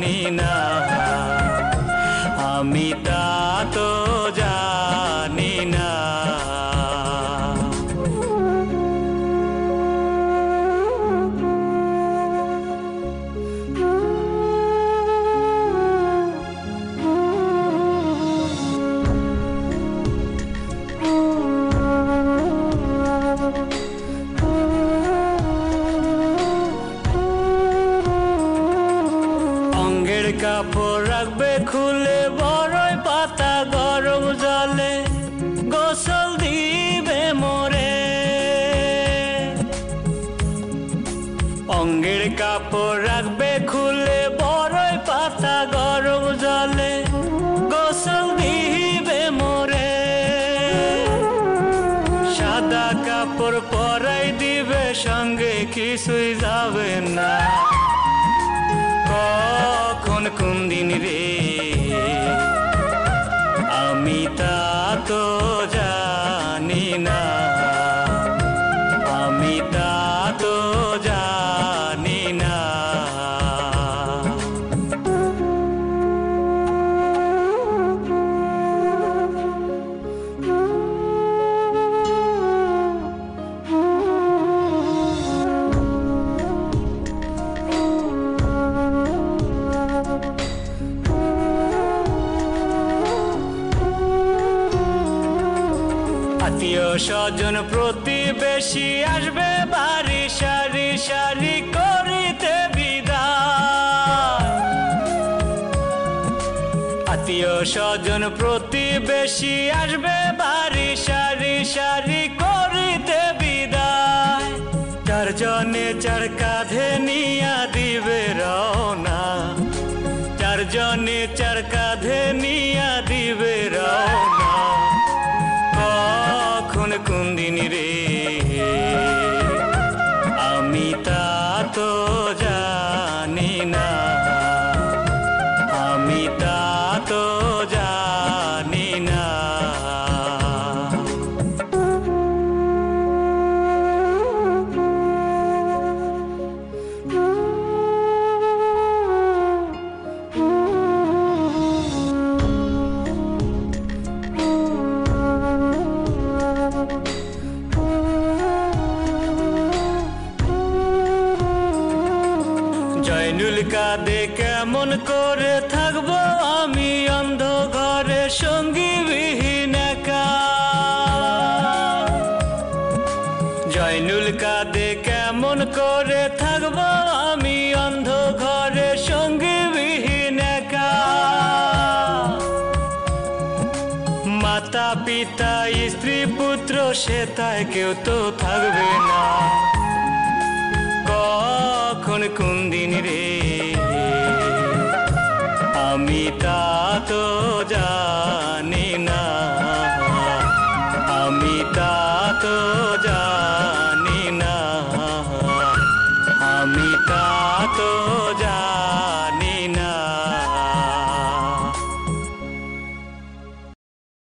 জানি না, আমি তা তো জানি না। কাপড় রাখবে খুলে, বড়ই পাতা গরম জলে গোসল দিবে মোরে। অঙ্গের কাপড় রাখবে খুলে, বড়ই পাতা গরম জলে গোসল দিবে মোরে। সাদা কাপড় পরাই দিবে, সঙ্গে কিছুই যাবে না। কখন কোন দিন রে, আমি তা তো জানি না, আমি তা তো জানি না। আত্মীয় স্বজন প্রতিবেশী আসবে বাড়ি, সারি সারি করিতে বিদায়। আত্মীয় স্বজন প্রতিবেশী আসবে বাড়ি, সারি সারি করিতে বিদায়। চারজনে চার কাঁধে নিয়া দিবে রওনা, চারজনে চার কাঁধে নিয়া দিবে রওনা। কখন কোন দিন রে, আমি তা তো জানি না, আমি তা তো জানি না। জয়নুল কাঁদে কেমন করে থাকবো আমি অন্ধ ঘরে, সঙ্গী বিহীন একা। জয়নুল কাঁদে কেমন করে থাকবো আমি অন্ধ ঘরে, সঙ্গী বিহীন একা। মাতা পিতা স্ত্রী পুত্র সে তাই কেউ তো থাকবে না। কখন কোন দিন রে, আমি তা তো